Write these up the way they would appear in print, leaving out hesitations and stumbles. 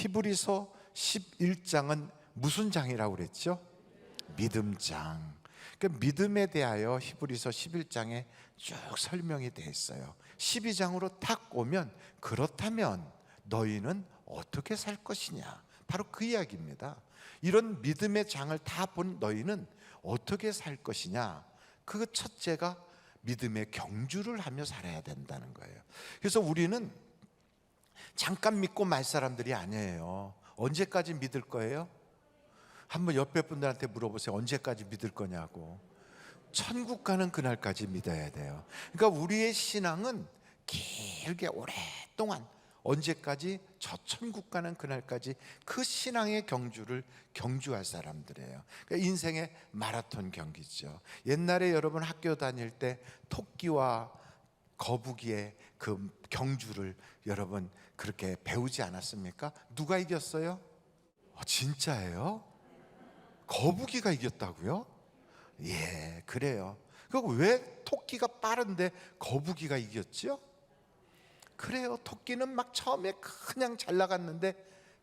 히브리서 11장은 무슨 장이라고 그랬죠? 믿음장. 그러니까 믿음에 대하여 히브리서 11장에 쭉 설명이 되어 있어요. 12장으로 탁 오면 그렇다면 너희는 어떻게 살 것이냐, 바로 그 이야기입니다. 이런 믿음의 장을 다 본 너희는 어떻게 살 것이냐, 그 첫째가 믿음의 경주를 하며 살아야 된다는 거예요. 그래서 우리는 잠깐 믿고 말 사람들이 아니에요. 언제까지 믿을 거예요? 한번 옆에 분들한테 물어보세요. 언제까지 믿을 거냐고. 천국 가는 그날까지 믿어야 돼요. 그러니까 우리의 신앙은 길게 오랫동안, 언제까지? 저 천국 가는 그날까지 그 신앙의 경주를 경주할 사람들이에요. 그러니까 인생의 마라톤 경기죠. 옛날에 여러분 학교 다닐 때 토끼와 거북이의 그 경주를 여러분 그렇게 배우지 않았습니까? 누가 이겼어요? 진짜예요? 거북이가 이겼다고요? 예, 그래요. 그리고 왜 토끼가 빠른데 거북이가 이겼죠? 그래요. 토끼는 막 처음에 그냥 잘 나갔는데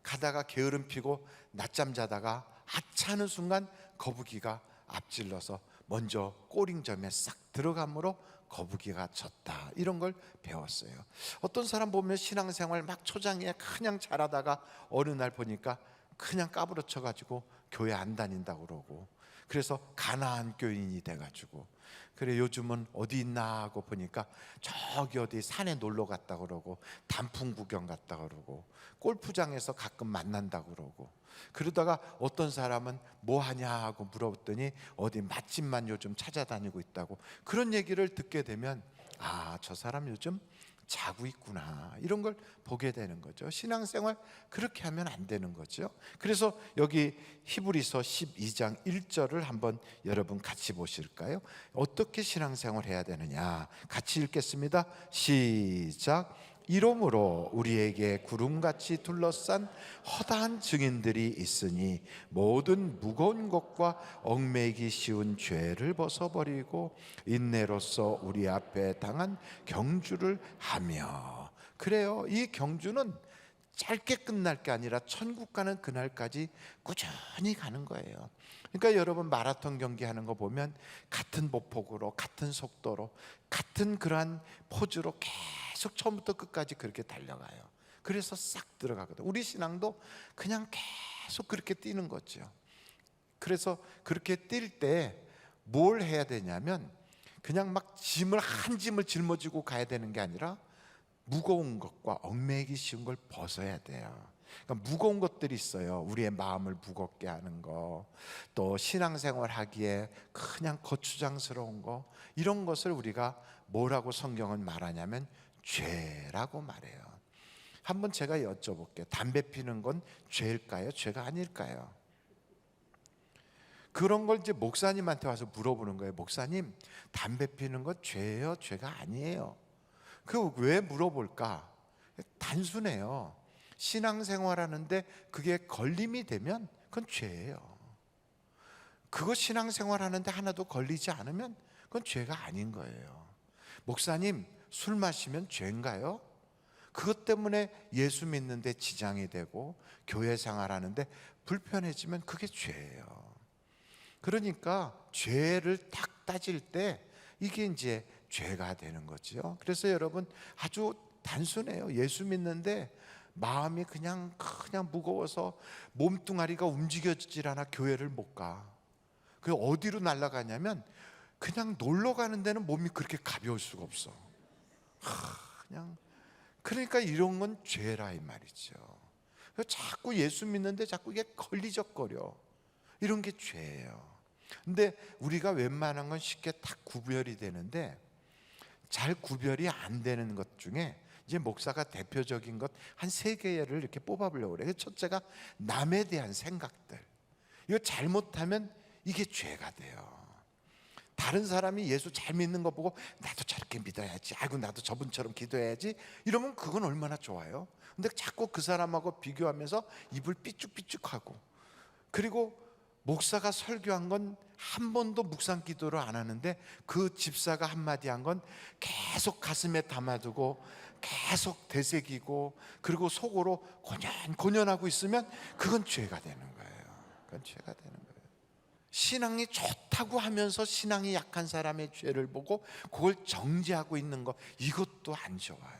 가다가 게으름 피고 낮잠 자다가 아차하는 순간 거북이가 앞질러서 먼저 꼬링점에 싹 들어가므로 거북이가 졌다, 이런 걸 배웠어요. 어떤 사람 보면 신앙생활 막 초장에 그냥 잘하다가 어느 날 보니까 그냥 까부러쳐 가지고 교회 안 다닌다고 그러고, 그래서 가나안 교인이 돼가지고, 그래 요즘은 어디 있나 하고 보니까 저기 어디 산에 놀러 갔다 그러고, 단풍 구경 갔다 그러고, 골프장에서 가끔 만난다 그러고, 그러다가 어떤 사람은 뭐 하냐 하고 물어봤더니 어디 맛집만 요즘 찾아다니고 있다고, 그런 얘기를 듣게 되면 아, 저 사람 요즘 자고 있구나, 이런 걸 보게 되는 거죠. 신앙생활 그렇게 하면 안 되는 거죠. 그래서 여기 히브리서 12장 1절을 한번 여러분 같이 보실까요? 어떻게 신앙생활 해야 되느냐, 같이 읽겠습니다. 시작. 이러므로 우리에게 구름같이 둘러싼 허다한 증인들이 있으니 모든 무거운 것과 얽매이기 쉬운 죄를 벗어버리고 인내로써 우리 앞에 당한 경주를 하며. 그래요, 이 경주는 짧게 끝날 게 아니라 천국 가는 그날까지 꾸준히 가는 거예요. 그러니까 여러분 마라톤 경기 하는 거 보면 같은 보폭으로, 같은 속도로, 같은 그러한 포즈로 계속 처음부터 끝까지 그렇게 달려가요. 그래서 싹 들어가거든. 우리 신앙도 그냥 계속 그렇게 뛰는 거죠. 그래서 그렇게 뛸 때 뭘 해야 되냐면 그냥 막 한 짐을 짊어지고 가야 되는 게 아니라 무거운 것과 얽매이기 쉬운 걸 벗어야 돼요. 그러니까 무거운 것들이 있어요. 우리의 마음을 무겁게 하는 거, 또 신앙생활 하기에 그냥 거추장스러운 거, 이런 것을 우리가 뭐라고 성경은 말하냐면 죄라고 말해요. 한번 제가 여쭤볼게요. 담배 피는 건 죄일까요? 죄가 아닐까요? 그런 걸 이제 목사님한테 와서 물어보는 거예요. 목사님, 담배 피는 건 죄예요? 죄가 아니에요? 그 왜 물어볼까? 단순해요. 신앙생활 하는데 그게 걸림이 되면 그건 죄예요. 그거 신앙생활 하는데 하나도 걸리지 않으면 그건 죄가 아닌 거예요. 목사님, 술 마시면 죄인가요? 그것 때문에 예수 믿는데 지장이 되고 교회 생활하는데 불편해지면 그게 죄예요. 그러니까 죄를 딱 따질 때 이게 이제 죄가 되는 거죠. 그래서 여러분 아주 단순해요. 예수 믿는데 마음이 그냥 무거워서 몸뚱아리가 움직여지질 않아 교회를 못 가. 그 어디로 날아가냐면 그냥 놀러 가는 데는 몸이 그렇게 가벼울 수가 없어. 그냥 그러니까 이런 건 죄라 이 말이죠. 자꾸 예수 믿는데 자꾸 이게 걸리적거려. 이런 게 죄예요. 근데 우리가 첫만한 건 쉽게 딱 구별이 되는데 잘 구별이 안 되는 것 중에 이제 목사가 대표적인 것 한 3개를 이렇게 뽑아보려고 그래요. 첫째가 남에 대한 생각들. 이거 잘못하면 이게 죄가 돼요. 다른 사람이 예수 잘 믿는 거 보고 나도 저렇게 믿어야지, 아이고 나도 저분처럼 기도해야지, 이러면 그건 얼마나 좋아요. 근데 자꾸 그 사람하고 비교하면서 입을 삐죽삐죽하고, 그리고 목사가 설교한 건 한 번도 묵상 기도를 안 하는데 그 집사가 한마디 한 건 계속 가슴에 담아두고 계속 되새기고 그리고 속으로 고년하고 있으면 그건 죄가 되는 거예요. 그건 죄가 되는 거예요. 신앙이 좋다고 하면서 신앙이 약한 사람의 죄를 보고 그걸 정죄하고 있는 거, 이것도 안 좋아요.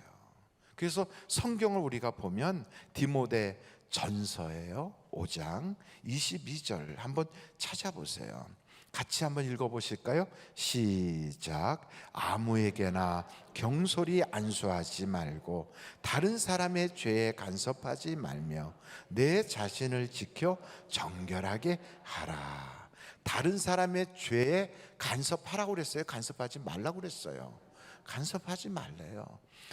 그래서 성경을 우리가 보면 디모데 전서예요. 5장 22절 한번 찾아보세요. 같이 한번 읽어보실까요? 시작. 아무에게나 경솔히 안수하지 말고 다른 사람의 죄에 간섭하지 말며 내 자신을 지켜 정결하게 하라. 다른 사람의 죄에 간섭하라고 그랬어요? 간섭하지 말라고 그랬어요? 간섭하지 말래요.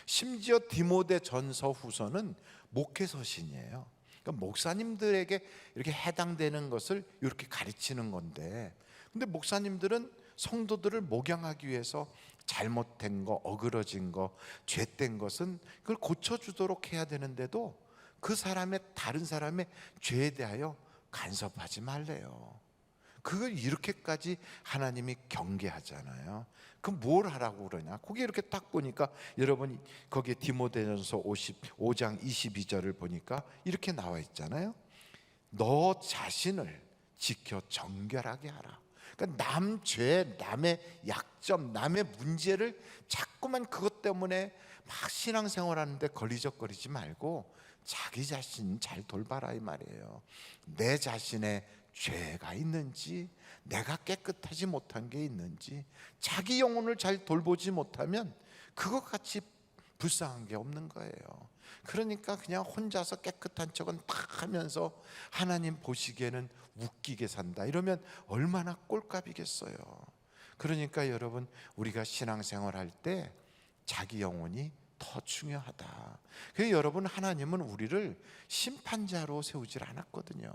심지어 디모데 전서 후서는 목회서신이에요. 그러니까 목사님들에게 이렇게 해당되는 것을 이렇게 가르치는 건데, 근데 목사님들은 성도들을 목양하기 위해서 잘못된 거, 어그러진 거, 죄된 것은 그걸 고쳐주도록 해야 되는데도 그 사람의, 다른 사람의 죄에 대하여 간섭하지 말래요. 그걸 이렇게까지 하나님이 경계하잖아요. 그럼 뭘 하라고 그러냐? 거기 이렇게 딱 보니까 여러분 거기에 디모데전서 5장 22절을 보니까 이렇게 나와 있잖아요. 너 자신을 지켜 정결하게 하라. 그러니까 남 죄, 남의 약점, 남의 문제를 자꾸만 그것 때문에 막 신앙생활하는데 걸리적거리지 말고 자기 자신 잘 돌봐라 이 말이에요. 내 자신의 죄가 있는지, 내가 깨끗하지 못한 게 있는지, 자기 영혼을 잘 돌보지 못하면 그것같이 불쌍한 게 없는 거예요. 그러니까 그냥 혼자서 깨끗한 척은 탁 하면서 하나님 보시기에는 웃기게 산다, 이러면 얼마나 꼴값이겠어요. 그러니까 여러분, 우리가 신앙생활 할 때 자기 영혼이 더 중요하다. 그래서 여러분, 하나님은 우리를 심판자로 세우질 않았거든요.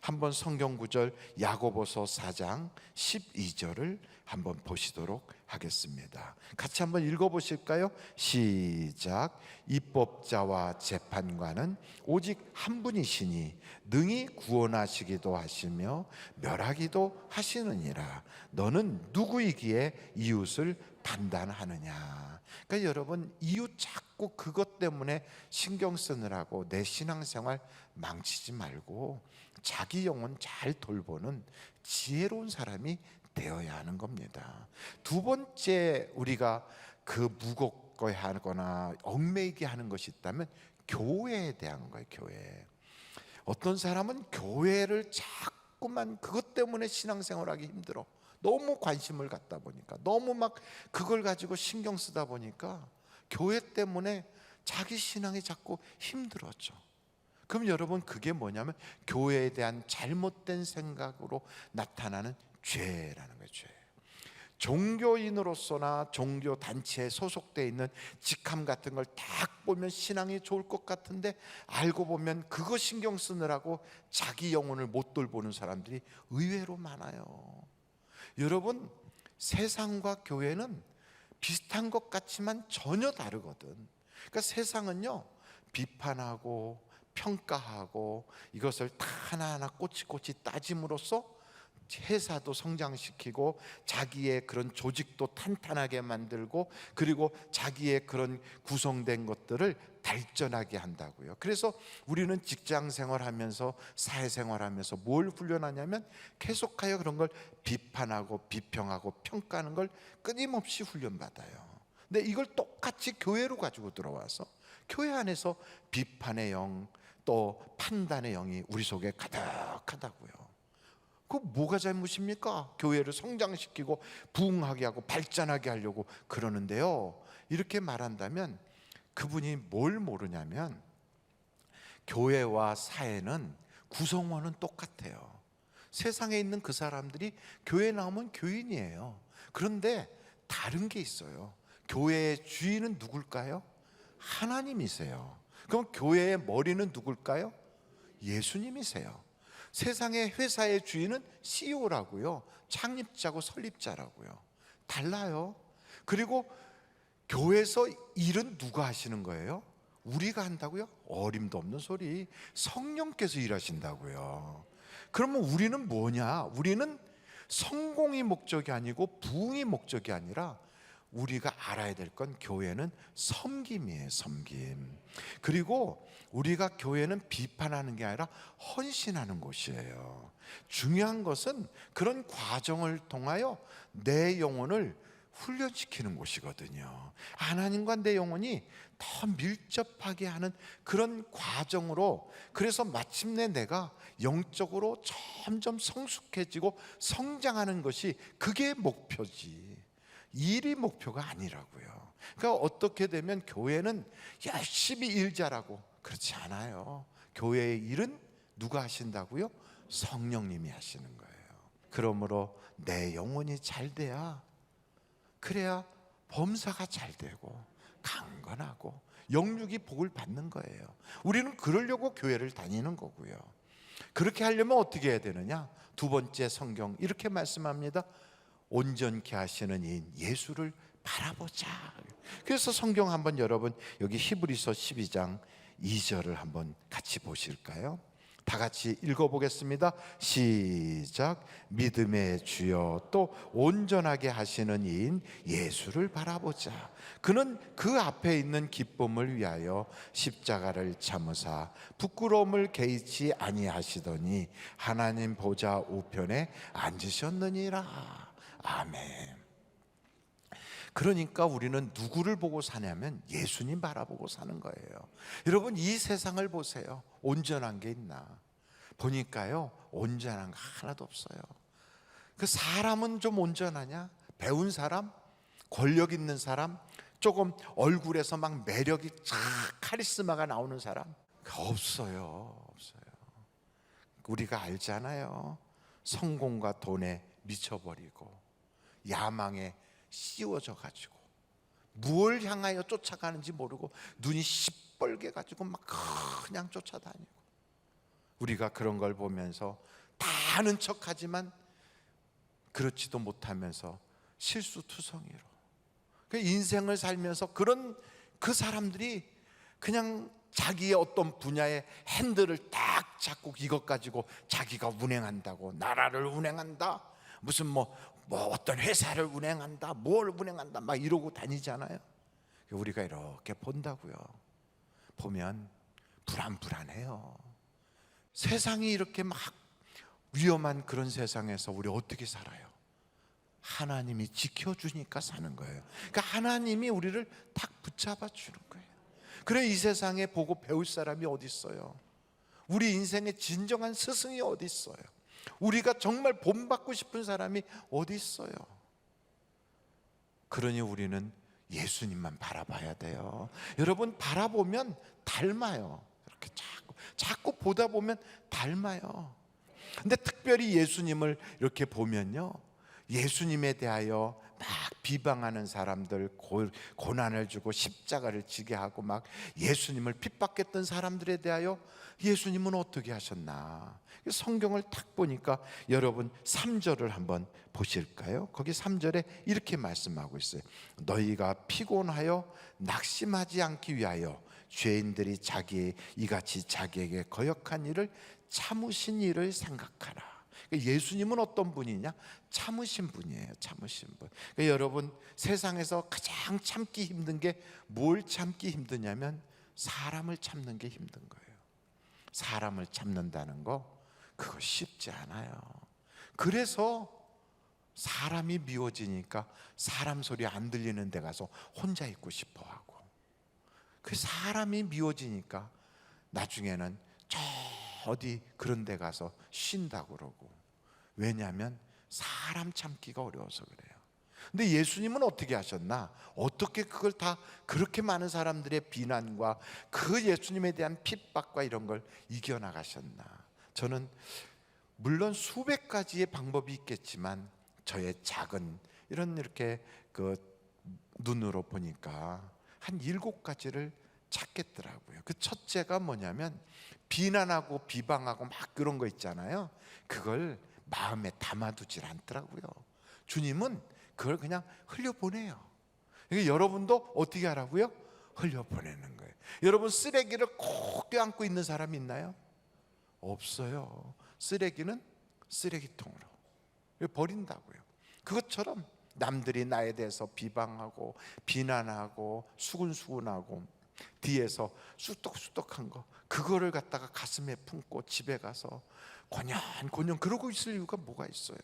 한번 성경 구절 야고보서 4장 12절을 한번 보시도록 하겠습니다. 같이 한번 읽어보실까요? 시작. 입법자와 재판관은 오직 한 분이시니 능히 구원하시기도 하시며 멸하기도 하시느니라. 너는 누구이기에 이웃을 판단하느냐. 그러니까 여러분, 이웃 자꾸 그것 때문에 신경 쓰느라고 내 신앙생활 망치지 말고 자기 영혼 잘 돌보는 지혜로운 사람이 되어야 하는 겁니다. 두 번째, 우리가 그 무겁게 하거나 얽매이게 하는 것이 있다면 교회에 대한 거예요. 교회. 어떤 사람은 교회를 자꾸만 그것 때문에 신앙생활하기 힘들어. 너무 관심을 갖다 보니까, 너무 막 그걸 가지고 신경 쓰다 보니까 교회 때문에 자기 신앙이 자꾸 힘들어져. 그럼 여러분, 그게 뭐냐면 교회에 대한 잘못된 생각으로 나타나는 죄라는 거예요. 죄. 종교인으로서나 종교단체에 소속되어 있는 직함 같은 걸 딱 보면 신앙이 좋을 것 같은데 알고 보면 그거 신경 쓰느라고 자기 영혼을 못 돌보는 사람들이 의외로 많아요. 여러분, 세상과 교회는 비슷한 것 같지만 전혀 다르거든. 그러니까 세상은요, 비판하고 평가하고 이것을 다 하나하나 꼬치꼬치 따짐으로써 회사도 성장시키고 자기의 그런 조직도 탄탄하게 만들고 그리고 자기의 그런 구성된 것들을 발전하게 한다고요. 그래서 우리는 직장 생활하면서 사회생활하면서 뭘 훈련하냐면 계속하여 그런 걸 비판하고 비평하고 평가하는 걸 끊임없이 훈련받아요. 근데 이걸 똑같이 교회로 가지고 들어와서 교회 안에서 비판의 영, 또 판단의 영이 우리 속에 가득하다고요. 그 뭐가 잘못입니까? 교회를 성장시키고 부흥하게 하고 발전하게 하려고 그러는데요, 이렇게 말한다면 그분이 뭘 모르냐면 교회와 사회는 구성원은 똑같아요. 세상에 있는 그 사람들이 교회에 나오면 교인이에요. 그런데 다른 게 있어요. 교회의 주인은 누굴까요? 하나님이세요. 그럼 교회의 머리는 누굴까요? 예수님이세요. 세상의 회사의 주인은 CEO라고요. 창립자고 설립자라고요. 달라요. 그리고 교회에서 일은 누가 하시는 거예요? 우리가 한다고요? 어림도 없는 소리. 성령께서 일하신다고요. 그러면 우리는 뭐냐? 우리는 성공이 목적이 아니고 부흥이 목적이 아니라 우리가 알아야 될 건 교회는 섬김이에요. 섬김. 그리고 우리가 교회는 비판하는 게 아니라 헌신하는 곳이에요. 중요한 것은 그런 과정을 통하여 내 영혼을 훈련시키는 곳이거든요. 하나님과 내 영혼이 더 밀접하게 하는 그런 과정으로, 그래서 마침내 내가 영적으로 점점 성숙해지고 성장하는 것이, 그게 목표지, 일이 목표가 아니라고요. 그러니까 어떻게 되면 교회는 열심히 일 잘하고, 그렇지 않아요. 교회의 일은 누가 하신다고요? 성령님이 하시는 거예요. 그러므로 내 영혼이 잘 돼야, 그래야 범사가 잘 되고 강건하고 영육이 복을 받는 거예요. 우리는 그러려고 교회를 다니는 거고요. 그렇게 하려면 어떻게 해야 되느냐? 두 번째, 성경 이렇게 말씀합니다. 온전케 하시는 이인 예수를 바라보자. 그래서 성경 한번 여러분 여기 히브리서 12장 2절을 한번 같이 보실까요? 다 같이 읽어보겠습니다. 시작. 믿음의 주여 또 온전하게 하시는 이인 예수를 바라보자. 그는 그 앞에 있는 기쁨을 위하여 십자가를 참으사 부끄러움을 개의치 아니하시더니 하나님 보좌 우편에 앉으셨느니라. 아멘. 그러니까 우리는 누구를 보고 사냐면 예수님 바라보고 사는 거예요. 여러분, 이 세상을 보세요. 온전한 게 있나? 보니까요, 온전한 거 하나도 없어요. 그 사람은 좀 온전하냐? 배운 사람, 권력 있는 사람, 조금 얼굴에서 막 매력이 쫙 카리스마가 나오는 사람 없어요. 없어요. 우리가 알잖아요. 성공과 돈에 미쳐버리고 야망에 씌워져 가지고 무엇을 향하여 쫓아가는지 모르고 눈이 시뻘게 가지고 막 그냥 쫓아다니고, 우리가 그런 걸 보면서 다 아는 척하지만 그렇지도 못하면서 실수투성이로 그 인생을 살면서 그런 그 사람들이 그냥 자기의 어떤 분야의 핸들을 딱 잡고 이것 가지고 자기가 운행한다고, 나라를 운행한다, 무슨 뭐 어떤 회사를 운행한다, 뭘 운행한다 막 이러고 다니잖아요. 우리가 이렇게 본다고요. 보면 불안해요. 세상이 이렇게 막 위험한 그런 세상에서 우리 어떻게 살아요? 하나님이 지켜주니까 사는 거예요. 그러니까 하나님이 우리를 딱 붙잡아 주는 거예요. 그래, 이 세상에 보고 배울 사람이 어디 있어요? 우리 인생의 진정한 스승이 어디 있어요? 우리가 정말 본받고 싶은 사람이 어디 있어요? 그러니 우리는 예수님만 바라봐야 돼요. 여러분, 바라보면 닮아요. 이렇게 자꾸 보다 보면 닮아요. 근데 특별히 예수님을 이렇게 보면요, 예수님에 대하여 막 비방하는 사람들, 고난을 주고 십자가를 지게 하고 막 예수님을 핍박했던 사람들에 대하여 예수님은 어떻게 하셨나? 성경을 딱 보니까 여러분 3절을 한번 보실까요? 거기 3절에 이렇게 말씀하고 있어요. 너희가 피곤하여 낙심하지 않기 위하여 죄인들이 이같이 자기에게 거역한 일을 참으신 일을 생각하라. 예수님은 어떤 분이냐? 참으신 분이에요. 참으신 분. 그러니까 여러분, 세상에서 가장 참기 힘든 게 뭘 참기 힘드냐면 사람을 참는 게 힘든 거예요. 사람을 참는다는 거, 그거 쉽지 않아요. 그래서 사람이 미워지니까 사람 소리 안 들리는 데 가서 혼자 있고 싶어 하고, 그 사람이 미워지니까 나중에는 저 어디 그런 데 가서 쉰다고 그러고. 왜냐하면 사람 참기가 어려워서 그래요. 근데 예수님은 어떻게 하셨나? 어떻게 그걸 다, 그렇게 많은 사람들의 비난과 그 예수님에 대한 핍박과 이런 걸 이겨나가셨나? 저는 물론 수백 가지의 방법이 있겠지만 저의 작은 이런 이렇게 그 눈으로 보니까 한 7가지를 찾겠더라고요. 그 첫째가 뭐냐면, 비난하고 비방하고 막 그런 거 있잖아요. 그걸 마음에 담아두질 않더라고요. 주님은 그걸 그냥 흘려보내요. 그러니까 여러분도 어떻게 하라고요? 흘려보내는 거예요. 여러분, 쓰레기를 꼭 껴안고 있는 사람이 있나요? 없어요. 쓰레기는 쓰레기통으로 버린다고요. 그것처럼 남들이 나에 대해서 비방하고 비난하고 수군수군하고 뒤에서 쑥덕쑥덕한 거, 그거를 갖다가 가슴에 품고 집에 가서 곤연곤연 그러고 있을 이유가 뭐가 있어요?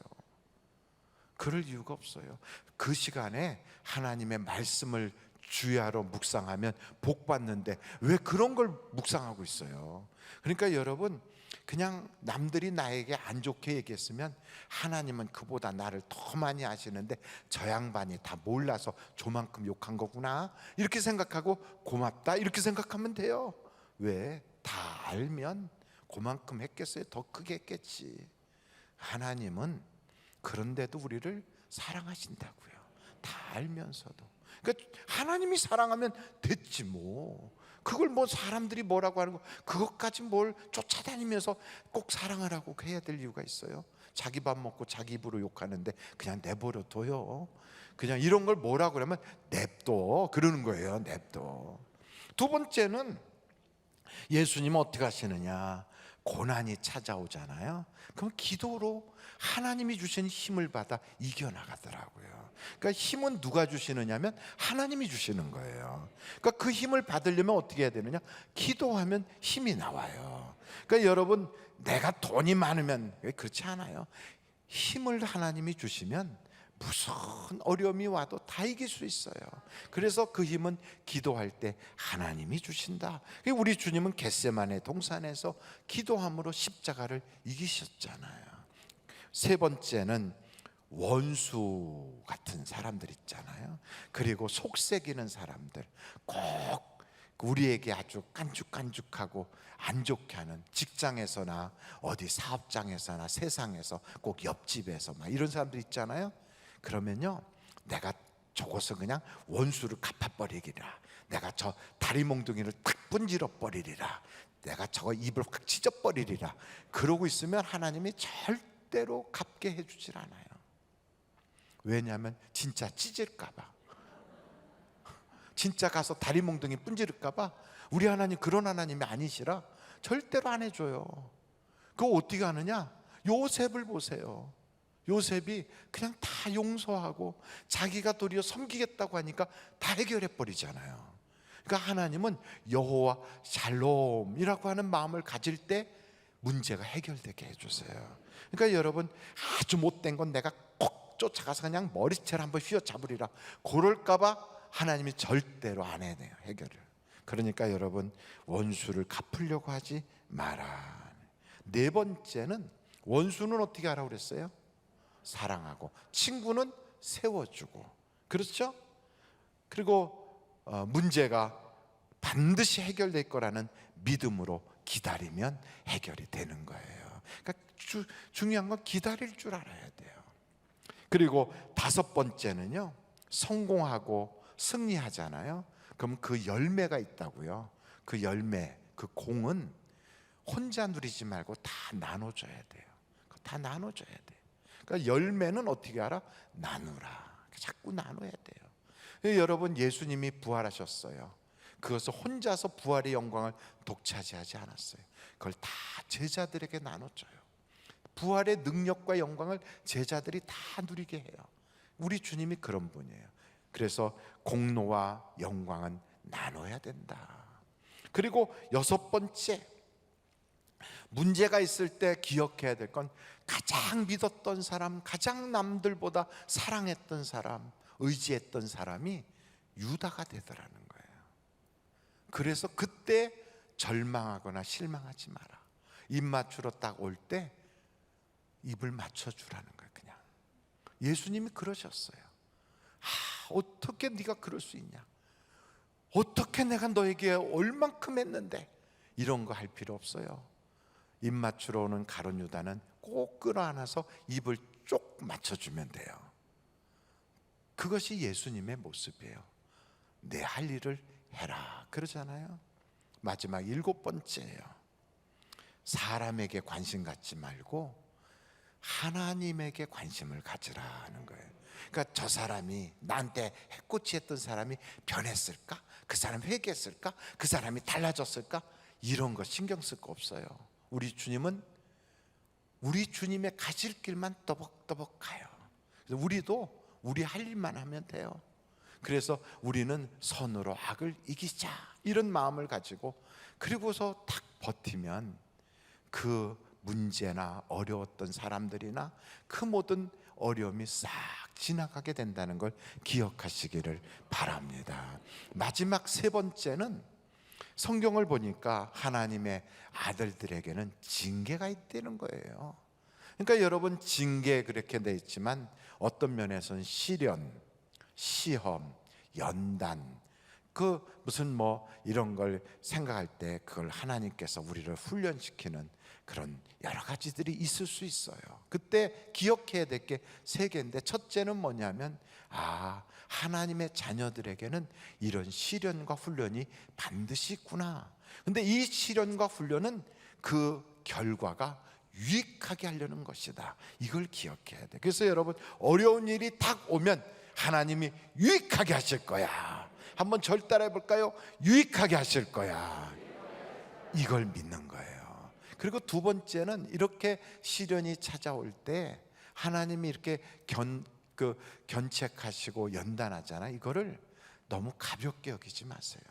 그럴 이유가 없어요. 그 시간에 하나님의 말씀을 주야로 묵상하면 복 받는데 왜 그런 걸 묵상하고 있어요? 그러니까 여러분, 그냥 남들이 나에게 안 좋게 얘기했으면 하나님은 그보다 나를 더 많이 아시는데 저 양반이 다 몰라서 저만큼 욕한 거구나, 이렇게 생각하고 고맙다 이렇게 생각하면 돼요. 왜? 다 알면 그만큼 했겠어요? 더 크게 했겠지. 하나님은 그런데도 우리를 사랑하신다고요. 다 알면서도. 그러니까 하나님이 사랑하면 됐지 뭐. 그걸 뭐 사람들이 뭐라고 하는 거, 그것까지 뭘 쫓아다니면서 꼭 사랑을 하고 해야 될 이유가 있어요? 자기 밥 먹고 자기 입으로 욕하는데 그냥 내버려 둬요. 그냥 이런 걸 뭐라고 그러면 냅둬 그러는 거예요. 냅둬. 두 번째는 예수님은 어떻게 하시느냐? 고난이 찾아오잖아요. 그럼 기도로 하나님이 주신 힘을 받아 이겨나가더라고요. 그러니까 힘은 누가 주시느냐면 하나님이 주시는 거예요. 그러니까 그 힘을 받으려면 어떻게 해야 되느냐? 기도하면 힘이 나와요. 그러니까 여러분, 내가 돈이 많으면, 그렇지 않아요. 힘을 하나님이 주시면 무슨 어려움이 와도 다 이길 수 있어요. 그래서 그 힘은 기도할 때 하나님이 주신다. 우리 주님은 겟세마네 동산에서 기도함으로 십자가를 이기셨잖아요. 세 번째는 원수 같은 사람들 있잖아요. 그리고 속색이는 사람들, 꼭 우리에게 아주 깐죽깐죽하고 안 좋게 하는, 직장에서나 어디 사업장에서나 세상에서 꼭 옆집에서 막 이런 사람들 있잖아요. 그러면요, 내가 저것을 그냥 원수를 갚아버리기라, 내가 저 다리 몽둥이를 탁 분질러 버리리라, 내가 저거 입을 확 찢어버리리라, 그러고 있으면 하나님이 절대로 갚게 해주질 않아요. 왜냐하면 진짜 찢을까봐, 진짜 가서 다리 몽둥이 분지를까봐. 우리 하나님 그런 하나님이 아니시라 절대로 안 해줘요. 그거 어떻게 하느냐? 요셉을 보세요. 요셉이 그냥 다 용서하고 자기가 도리어 섬기겠다고 하니까 다 해결해 버리잖아요. 그러니까 하나님은 여호와 샬롬이라고 하는 마음을 가질 때 문제가 해결되게 해주세요. 그러니까 여러분, 아주 못된 건 내가 꼭 쫓아가서 그냥 머리채를 한번 휘어잡으리라, 그럴까봐 하나님이 절대로 안 해요, 해결을. 그러니까 여러분, 원수를 갚으려고 하지 마라. 네 번째는, 원수는 어떻게 하라고 그랬어요? 사랑하고, 친구는 세워주고, 그렇죠? 그리고 문제가 반드시 해결될 거라는 믿음으로 기다리면 해결이 되는 거예요. 그러니까 중요한 건 기다릴 줄 알아야 돼요. 그리고 다섯 번째는요, 성공하고 승리하잖아요. 그럼 그 열매가 있다고요. 그 열매, 그 공은 혼자 누리지 말고 다 나눠줘야 돼요. 다 나눠줘야 돼요. 그러니까 열매는 어떻게 알아? 나누라. 자꾸 나눠야 돼요. 여러분, 예수님이 부활하셨어요. 그것을 혼자서 부활의 영광을 독차지하지 않았어요. 그걸 다 제자들에게 나눠줘요. 부활의 능력과 영광을 제자들이 다 누리게 해요. 우리 주님이 그런 분이에요. 그래서 공로와 영광은 나눠야 된다. 그리고 여섯 번째, 문제가 있을 때 기억해야 될 건, 가장 믿었던 사람, 가장 남들보다 사랑했던 사람, 의지했던 사람이 유다가 되더라는 거예요. 그래서 그때 절망하거나 실망하지 마라. 입 맞추러 딱 올 때 입을 맞춰주라는 거예요. 그냥 예수님이 그러셨어요. 어떻게 네가 그럴 수 있냐, 어떻게 내가 너에게 얼만큼 했는데, 이런 거 할 필요 없어요. 입 맞추러 오는 가룟 유다는 꼭 끌어안아서 입을 쪽 맞춰주면 돼요. 그것이 예수님의 모습이에요. 내 할 일을 해라 그러잖아요. 마지막 일곱 번째예요. 사람에게 관심 갖지 말고 하나님에게 관심을 가지라는 거예요. 그러니까 저 사람이 나한테 해코지 했던 사람이 변했을까? 그 사람이 회개했을까? 그 사람이 달라졌을까? 이런 거 신경 쓸 거 없어요. 우리 주님은 우리 주님의 가실 길만 떠벅떠벅 가요. 그래서 우리도 우리 할 일만 하면 돼요. 그래서 우리는 선으로 악을 이기자, 이런 마음을 가지고 그리고서 딱 버티면 그 문제나 어려웠던 사람들이나 그 모든 어려움이 싹 지나가게 된다는 걸 기억하시기를 바랍니다. 마지막 세 번째는 성경을 보니까 하나님의 아들들에게는 징계가 있다는 거예요. 그러니까 여러분, 징계 그렇게 돼 있지만 어떤 면에서는 시련, 시험, 연단, 그 무슨 뭐 이런 걸 생각할 때 그걸 하나님께서 우리를 훈련시키는 그런 여러 가지들이 있을 수 있어요. 그때 기억해야 될 게 세 개인데, 첫째는 뭐냐면 하나님의 자녀들에게는 이런 시련과 훈련이 반드시 있구나. 근데 이 시련과 훈련은 그 결과가 유익하게 하려는 것이다. 이걸 기억해야 돼. 그래서 여러분, 어려운 일이 딱 오면 하나님이 유익하게 하실 거야. 한번 절 따라해 볼까요? 유익하게 하실 거야. 이걸 믿는 거예요. 그리고 두 번째는 이렇게 시련이 찾아올 때 하나님이 이렇게 견책하시고 연단하잖아요. 이거를 너무 가볍게 여기지 마세요.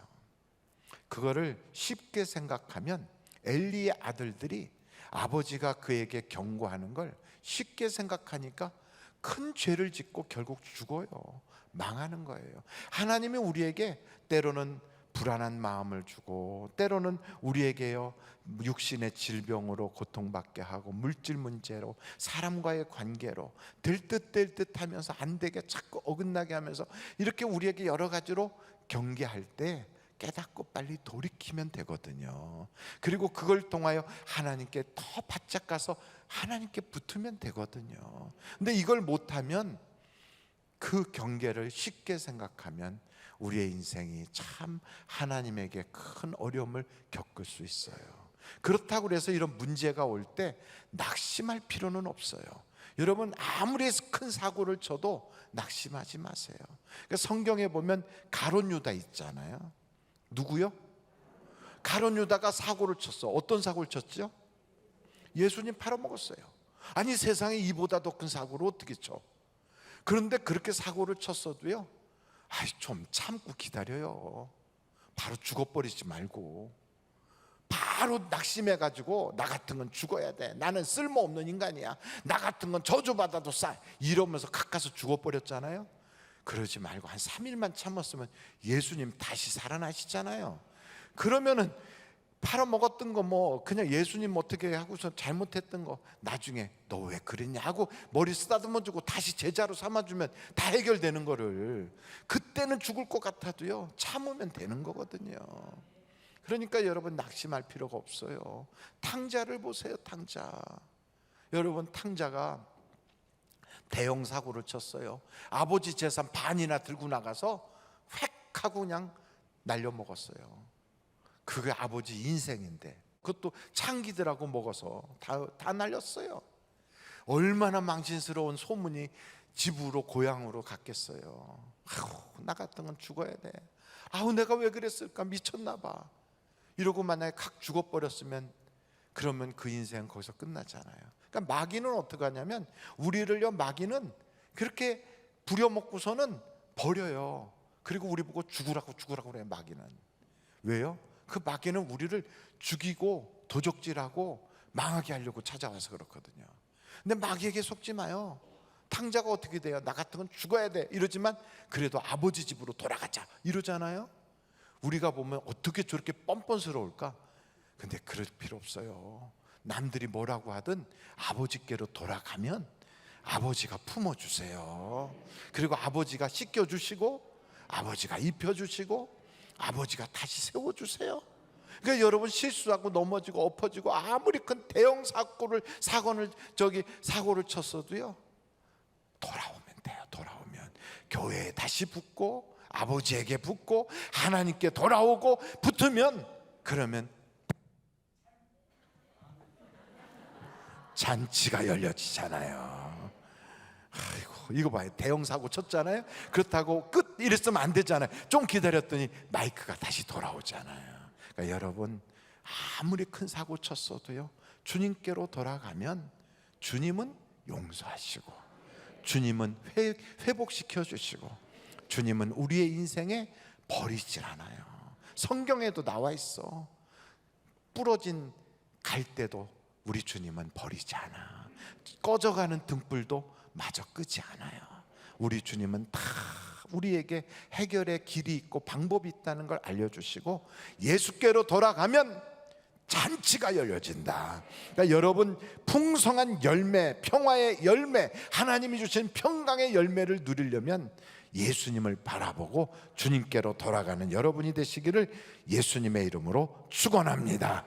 그거를 쉽게 생각하면 엘리의 아들들이 아버지가 그에게 경고하는 걸 쉽게 생각하니까 큰 죄를 짓고 결국 죽어요. 망하는 거예요. 하나님이 우리에게 때로는 불안한 마음을 주고, 때로는 우리에게요 육신의 질병으로 고통받게 하고, 물질 문제로, 사람과의 관계로 될 듯 될 듯 하면서 안 되게 자꾸 어긋나게 하면서 이렇게 우리에게 여러 가지로 경계할 때 깨닫고 빨리 돌이키면 되거든요. 그리고 그걸 통하여 하나님께 더 바짝 가서 하나님께 붙으면 되거든요. 근데 이걸 못하면, 그 경계를 쉽게 생각하면 우리의 인생이 참 하나님에게 큰 어려움을 겪을 수 있어요. 그렇다고 해서 이런 문제가 올 때 낙심할 필요는 없어요. 여러분, 아무리 큰 사고를 쳐도 낙심하지 마세요. 그러니까 성경에 보면 가룟 유다 있잖아요. 누구요? 가룟 유다가 사고를 쳤어. 어떤 사고를 쳤죠? 예수님 팔아먹었어요. 아니, 세상에 이보다 더 큰 사고를 어떻게 쳐? 그런데 그렇게 사고를 쳤어도요, 좀 참고 기다려요. 바로 죽어버리지 말고, 바로 낙심해가지고 나 같은 건 죽어야 돼, 나는 쓸모없는 인간이야, 나 같은 건 저주받아도 싸, 이러면서 가까스 죽어버렸잖아요. 그러지 말고 한 3일만 참았으면 예수님 다시 살아나시잖아요. 그러면은 팔아먹었던 거 뭐 그냥 예수님 어떻게 하고서 잘못했던 거 나중에 너 왜 그랬냐 하고 머리 쓰다듬어 주고 다시 제자로 삼아주면 다 해결되는 거를, 그때는 죽을 것 같아도요 참으면 되는 거거든요. 그러니까 여러분, 낙심할 필요가 없어요. 탕자를 보세요. 탕자, 여러분, 탕자가 대형 사고를 쳤어요. 아버지 재산 반이나 들고 나가서 획 하고 그냥 날려먹었어요. 그게 아버지 인생인데 그것도 창기들하고 먹어서 다 날렸어요. 얼마나 망신스러운 소문이 집으로, 고향으로 갔겠어요. 나 같은 건 죽어야 돼. 내가 왜 그랬을까, 미쳤나 봐. 이러고 만약에 칵 죽어버렸으면 그러면 그 인생은 거기서 끝나잖아요. 그러니까 마귀는 어떻게 하냐면, 우리를요 마귀는 그렇게 부려먹고서는 버려요. 그리고 우리 보고 죽으라고 그래요. 마귀는 왜요? 그 마귀는 우리를 죽이고 도적질하고 망하게 하려고 찾아와서 그렇거든요. 근데 마귀에게 속지 마요. 탕자가 어떻게 돼요? 나 같은 건 죽어야 돼 이러지만 그래도 아버지 집으로 돌아가자 이러잖아요. 우리가 보면 어떻게 저렇게 뻔뻔스러울까? 근데 그럴 필요 없어요. 남들이 뭐라고 하든 아버지께로 돌아가면 아버지가 품어주세요. 그리고 아버지가 씻겨주시고, 아버지가 입혀주시고, 아버지가 다시 세워주세요. 그러니까 여러분, 실수하고 넘어지고 엎어지고 아무리 큰 대형 사고를 쳤어도요 돌아오면 돼요. 돌아오면 교회에 다시 붙고, 아버지에게 붙고, 하나님께 돌아오고 붙으면, 그러면 잔치가 열려지잖아요. 아이고, 이거 봐요. 대형 사고 쳤잖아요. 그렇다고 끝 이랬으면 안 되잖아요. 좀 기다렸더니 마이크가 다시 돌아오잖아요. 그러니까 여러분, 아무리 큰 사고 쳤어도요 주님께로 돌아가면 주님은 용서하시고 주님은 회복시켜 주시고, 주님은 우리의 인생에 버리질 않아요. 성경에도 나와 있어. 부러진 갈대도 우리 주님은 버리지 않아. 꺼져가는 등불도 마저 끄지 않아요. 우리 주님은 다 우리에게 해결의 길이 있고 방법이 있다는 걸 알려주시고, 예수께로 돌아가면 잔치가 열려진다. 그러니까 여러분, 풍성한 열매, 평화의 열매, 하나님이 주신 평강의 열매를 누리려면 예수님을 바라보고 주님께로 돌아가는 여러분이 되시기를 예수님의 이름으로 축원합니다.